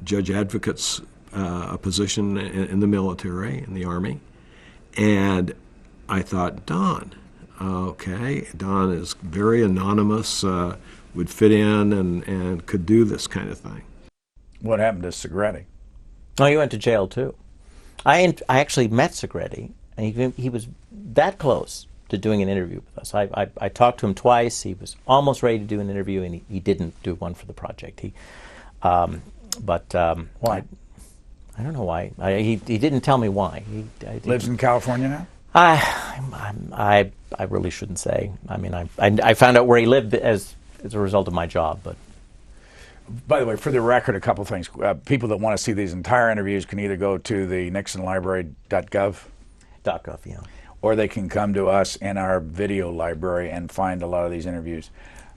judge advocate's position in the military, in the Army. And I thought, Don, okay, Don is very anonymous, would fit in and could do this kind of thing. What happened to Segretti? Oh, he went to jail too. I actually met Segretti, and he was that close to doing an interview with us. I talked to him twice. He was almost ready to do an interview, and he didn't do one for the project. Why? I don't know why. He didn't tell me why. Lives in California now? I really shouldn't say. I mean, I found out where he lived as a result of my job. But by the way, for the record, a couple things. People that want to see these entire interviews can either go to the nixonlibrary.gov. .gov, yeah. Or they can come to us in our video library and find a lot of these interviews.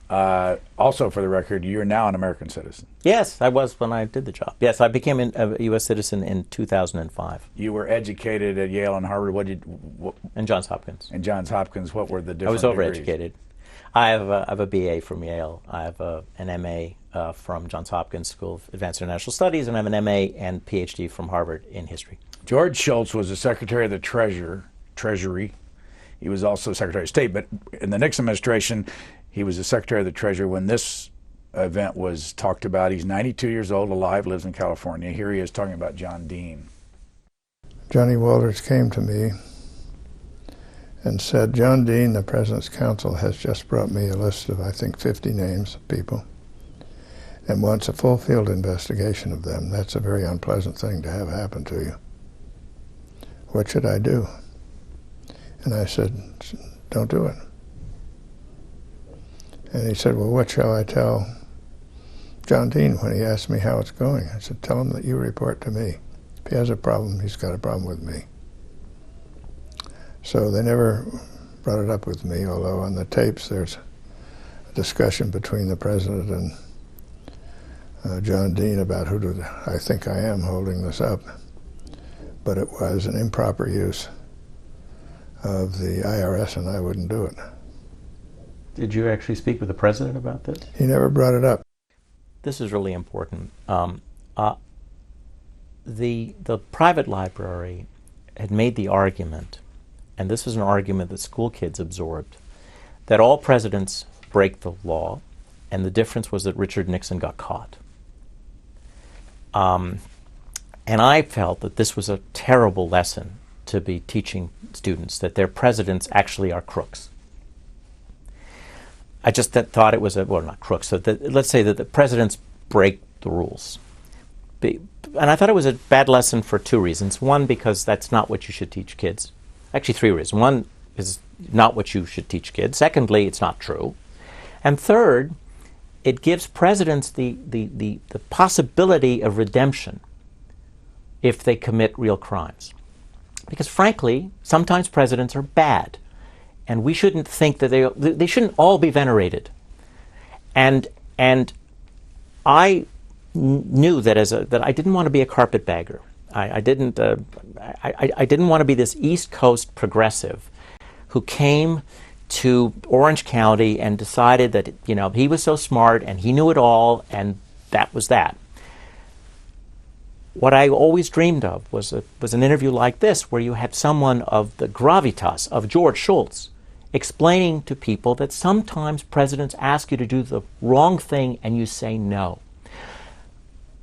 Also, for the record, you're now an American citizen. Yes, I was when I did the job. Yes, I became a U.S. citizen in 2005. You were educated at Yale and Harvard. And Johns Hopkins. And Johns Hopkins. What were the different I was degrees? overeducated. I have a BA from Yale. I have an MA from Johns Hopkins School of Advanced International Studies, and I have an MA and PhD from Harvard in history. George Shultz was the Secretary of the Treasury. He was also Secretary of State, but in the Nixon administration, he was the Secretary of the Treasury when this event was talked about. He's 92 years old, alive, lives in California. Here he is talking about John Dean. Johnny Walters came to me and said, John Dean, the President's Counsel, has just brought me a list of, I think, 50 names of people and wants a full field investigation of them. That's a very unpleasant thing to have happen to you. What should I do? And I said, don't do it. And he said, well, what shall I tell John Dean when he asked me how it's going? I said, tell him that you report to me. If he has a problem, he's got a problem with me. So they never brought it up with me, although on the tapes there's a discussion between the president and John Dean about who do I think I am holding this up. But it was an improper use of the IRS, and I wouldn't do it. Did you actually speak with the president about this? He never brought it up. This is really important. The private library had made the argument, and this was an argument that school kids absorbed, that all presidents break the law, and the difference was that Richard Nixon got caught. And I felt that this was a terrible lesson to be teaching students, that their presidents actually are crooks. I just thought it was not crooks, so let's say that the presidents break the rules. And I thought it was a bad lesson for two reasons. One, because that's not what you should teach kids. Actually, three reasons. One is not what you should teach kids. Secondly, it's not true. And third, it gives presidents the possibility of redemption if they commit real crimes. Because frankly, sometimes presidents are bad, and we shouldn't think that they shouldn't all be venerated. And I knew that that I didn't want to be a carpetbagger. I didn't want to be this East Coast progressive who came to Orange County and decided that he was so smart and he knew it all, and that was that. What I always dreamed of was an interview like this, where you had someone of the gravitas of George Shultz explaining to people that sometimes presidents ask you to do the wrong thing and you say no.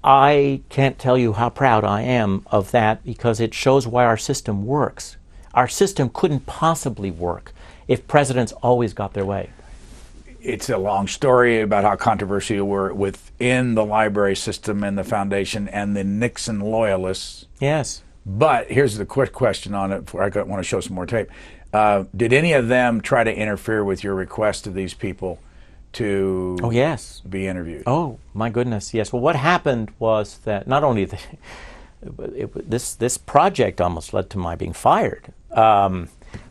I can't tell you how proud I am of that, because it shows why our system works. Our system couldn't possibly work if presidents always got their way. It's a long story about how controversial you were within the library system and the foundation and the Nixon loyalists. Yes. But here's the quick question on it before I want to show some more tape. Did any of them try to interfere with your request to these people to be interviewed? Oh, my goodness, yes. Well, what happened was that not only this project almost led to my being fired.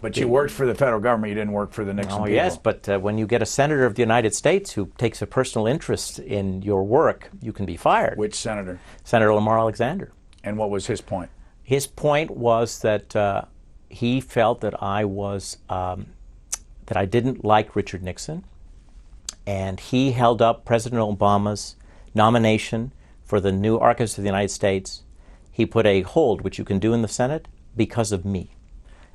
But you worked for the federal government, you didn't work for the Nixon people. Yes, but when you get a senator of the United States who takes a personal interest in your work, you can be fired. Which senator? Senator Lamar Alexander. And what was his point? His point was that he felt that I didn't like Richard Nixon, and he held up President Obama's nomination for the new Archivist of the United States. He put a hold, which you can do in the Senate, because of me,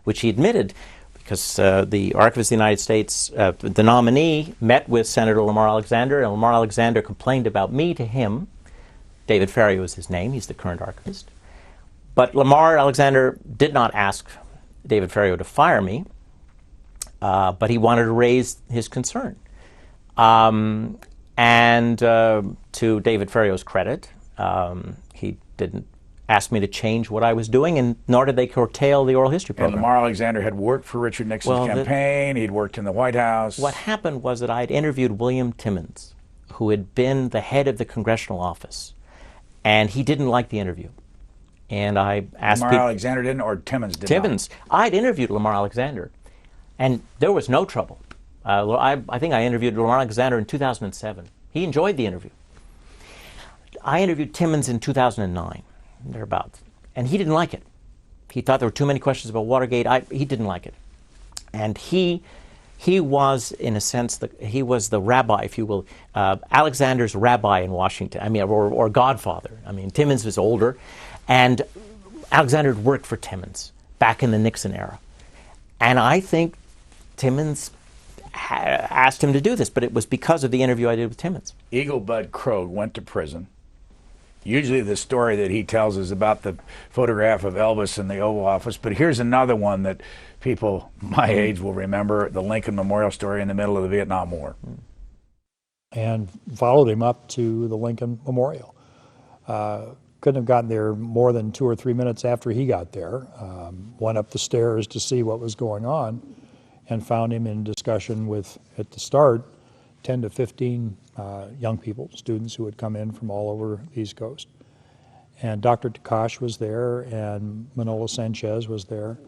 which he admitted, because the Archivist of the United States, the nominee, met with Senator Lamar Alexander, and Lamar Alexander complained about me to him. David Ferrier was his name. He's the current archivist. But Lamar Alexander did not ask David Ferrier to fire me, but he wanted to raise his concern. And to David Ferrier's credit, he didn't ask me to change what I was doing, and nor did they curtail the oral history program. And Lamar Alexander had worked for Richard Nixon's campaign. He'd worked in the White House. What happened was that I had interviewed William Timmons, who had been the head of the congressional office, and he didn't like the interview. And I asked Lamar Alexander didn't, or Timmons did Timmons. I'd interviewed Lamar Alexander, and there was no trouble. I think I interviewed Lamar Alexander in 2007. He enjoyed the interview. I interviewed Timmons in 2009, thereabouts, and he didn't like it. He thought there were too many questions about Watergate. He didn't like it. And he was, in a sense, he was the rabbi, if you will, Alexander's rabbi in Washington, or godfather. Timmons was older, and Alexander had worked for Timmons back in the Nixon era. And I think Timmons asked him to do this, but it was because of the interview I did with Timmons. Eagle Bud Krogh went to prison. Usually the story that he tells is about the photograph of Elvis in the Oval Office, but here's another one that people my age will remember, the Lincoln Memorial story in the middle of the Vietnam War. And followed him up to the Lincoln Memorial. Couldn't have gotten there more than 2 or 3 minutes after he got there. Went up the stairs to see what was going on, and found him in discussion with, at the start, 10 to 15 young people, students who had come in from all over the East Coast. And Dr. Takash was there, and Manola Sanchez was there.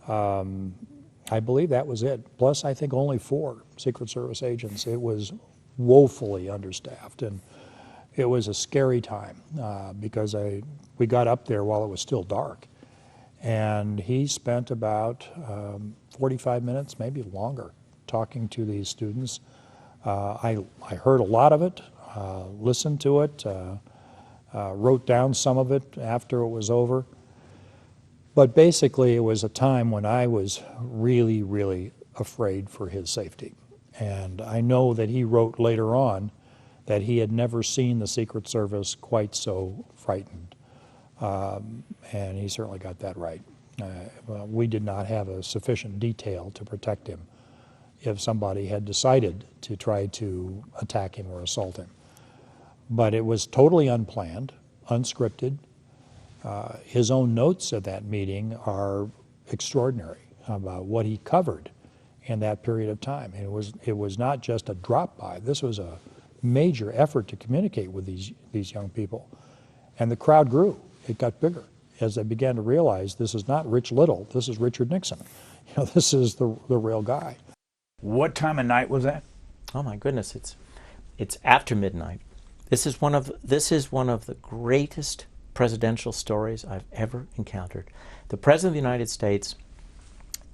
I believe that was it. Plus, I think only 4 Secret Service agents. It was woefully understaffed, and it was a scary time because we got up there while it was still dark. And he spent about 45 minutes, maybe longer, talking to these students. I heard a lot of it, listened to it, wrote down some of it after it was over. But basically, it was a time when I was really, really afraid for his safety. And I know that he wrote later on that he had never seen the Secret Service quite so frightened. And he certainly got that right. We did not have a sufficient detail to protect him if somebody had decided to try to attack him or assault him. But it was totally unplanned, unscripted. His own notes at that meeting are extraordinary about what he covered in that period of time. It was not just a drop-by. This was a major effort to communicate with these young people. And the crowd grew. It got bigger as they began to realize this is not Rich Little, this is Richard Nixon. This is the real guy. What time of night was that? Oh my goodness, it's after midnight. This is one of the greatest presidential stories I've ever encountered. The President of the United States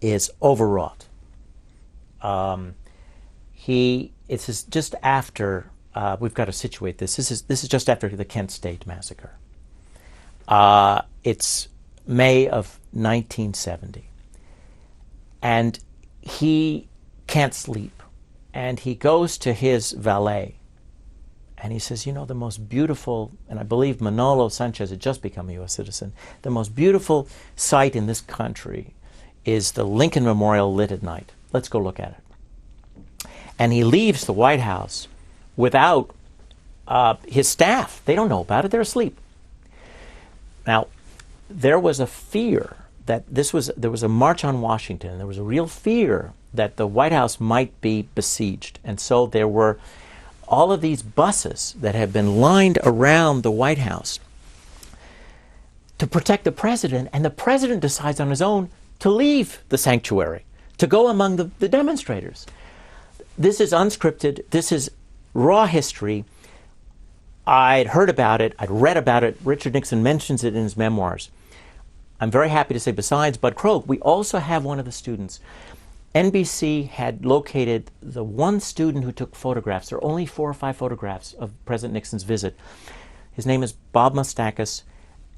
is overwrought. It's just after, we've got to situate this. This is just after the Kent State Massacre. It's May of 1970. And he can't sleep. And he goes to his valet, and he says, you know, the most beautiful, and I believe Manolo Sanchez had just become a U.S. citizen, the most beautiful sight in this country is the Lincoln Memorial lit at night. Let's go look at it. And he leaves the White House without his staff. They don't know about it. They're asleep. Now, there was a fear that there was a march on Washington. There was a real fear that the White House might be besieged. And so there were all of these buses that had been lined around the White House to protect the president, and the president decides on his own to leave the sanctuary, to go among the demonstrators. This is unscripted. This is raw history. I'd heard about it. I'd read about it. Richard Nixon mentions it in his memoirs. I'm very happy to say, besides Bud Croak, we also have one of the students. NBC had located the one student who took photographs. There are only 4 or 5 photographs of President Nixon's visit. His name is Bob Mustakis,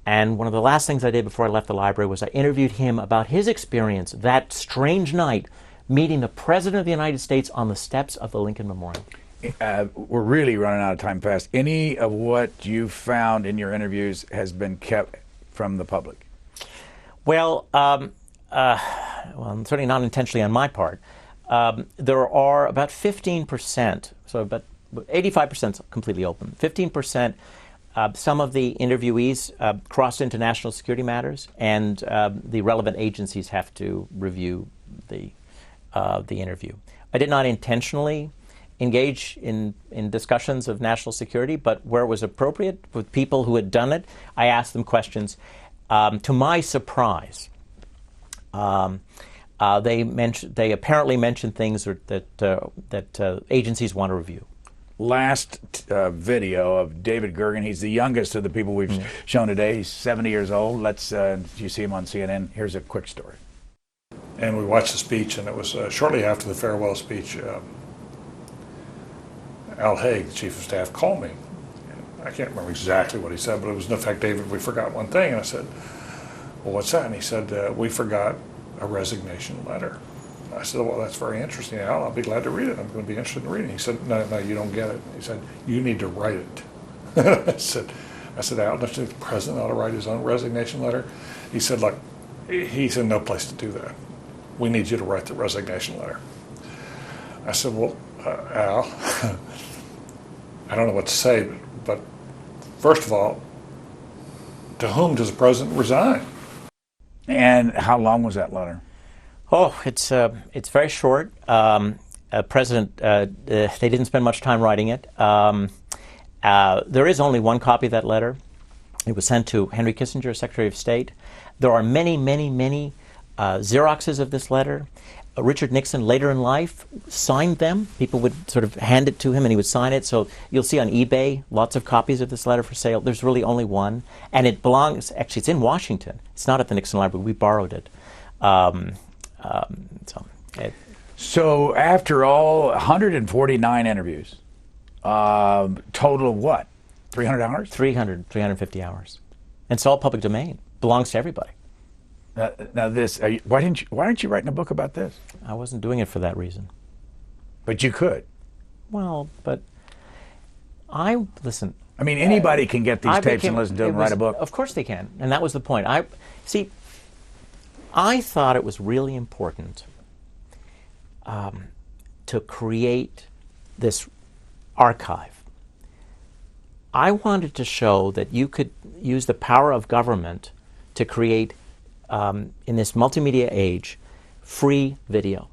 and one of the last things I did before I left the library was I interviewed him about his experience that strange night meeting the President of the United States on the steps of the Lincoln Memorial. We're really running out of time fast. Any of what you found in your interviews has been kept from the public? Well, certainly not intentionally on my part. There are about 15%, so about 85% completely open. 15%, some of the interviewees crossed into national security matters, and the relevant agencies have to review the interview. I did not intentionally engage in discussions of national security, but where it was appropriate with people who had done it, I asked them questions. To my surprise, they apparently mentioned things that agencies want to review. Last video of David Gergen. He's the youngest of the people we've shown today. He's 70 years old. You see him on CNN. Here's a quick story. And we watched the speech, and it was shortly after the farewell speech. Al Haig, the chief of staff, called me. And I can't remember exactly what he said, but it was in effect, David, we forgot one thing. And I said, well, what's that? And he said, we forgot a resignation letter. I said, well, that's very interesting, Al. I'll be glad to read it. I'm going to be interested in reading it. He said, no, you don't get it. He said, you need to write it. I said, Al, don't you think the president ought to write his own resignation letter? He said, look, he's in no place to do that. We need you to write the resignation letter. I said, well, Al, I don't know what to say, but first of all, to whom does the president resign? And how long was that letter? Oh, it's very short. President, they didn't spend much time writing it. There is only one copy of that letter. It was sent to Henry Kissinger, Secretary of State. There are many, many, many Xeroxes of this letter. Richard Nixon, later in life, signed them. People would sort of hand it to him, and he would sign it. So you'll see on eBay lots of copies of this letter for sale. There's really only one. And it belongs, actually, it's in Washington. It's not at the Nixon Library. We borrowed it. So after all, 149 interviews, total of what? 300 hours? 350 hours. And it's all public domain. Belongs to everybody. Now this, why aren't you writing a book about this? I wasn't doing it for that reason. But you could. Well, but listen. I mean, anybody can get these tapes and listen to them and write a book. Of course they can, and that was the point. I thought it was really important to create this archive. I wanted to show that you could use the power of government to create, in this multimedia age, free video.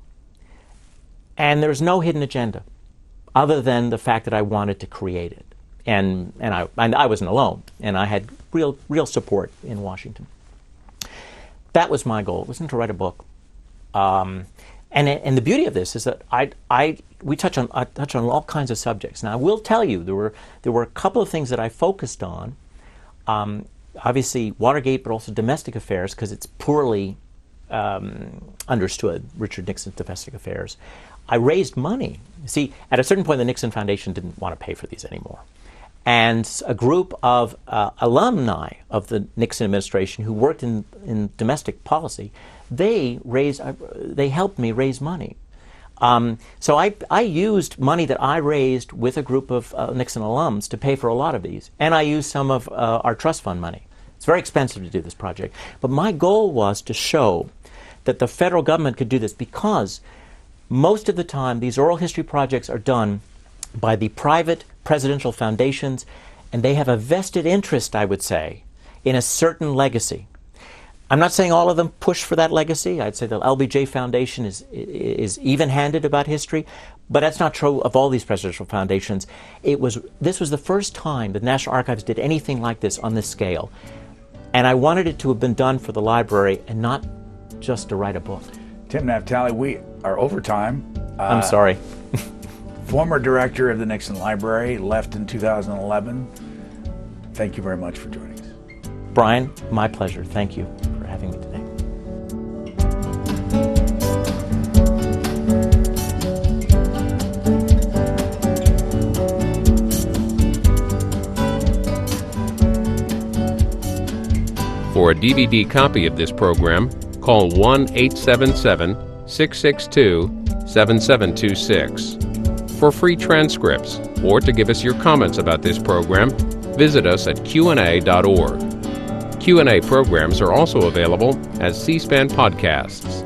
And there's no hidden agenda other than the fact that I wanted to create it. And I wasn't alone, and I had real support in Washington. That was my goal. It wasn't to write a book. And the beauty of this is that we touch on all kinds of subjects. Now I will tell you there were a couple of things that I focused on. Obviously Watergate, but also domestic affairs, because it's poorly understood, Richard Nixon's domestic affairs. I raised money. See, at a certain point, the Nixon Foundation didn't want to pay for these anymore. And a group of alumni of the Nixon administration who worked in domestic policy, they helped me raise money. So I used money that I raised with a group of Nixon alums to pay for a lot of these, and I used some of our trust fund money. It's very expensive to do this project, but my goal was to show that the federal government could do this, because most of the time these oral history projects are done by the private presidential foundations, and they have a vested interest, I would say, in a certain legacy. I'm not saying all of them push for that legacy. I'd say the LBJ Foundation is even-handed about history, but that's not true of all these presidential foundations. This was the first time the National Archives did anything like this on this scale, and I wanted it to have been done for the library and not just to write a book. Tim Naftali, we are over time. I'm sorry. Former director of the Nixon Library, left in 2011. Thank you very much for joining us. Brian, my pleasure. Thank you for having me today. For a DVD copy of this program, call 1-877-662-7726. For free transcripts or to give us your comments about this program, visit us at Q&A.org. Q&A programs are also available as C-SPAN podcasts.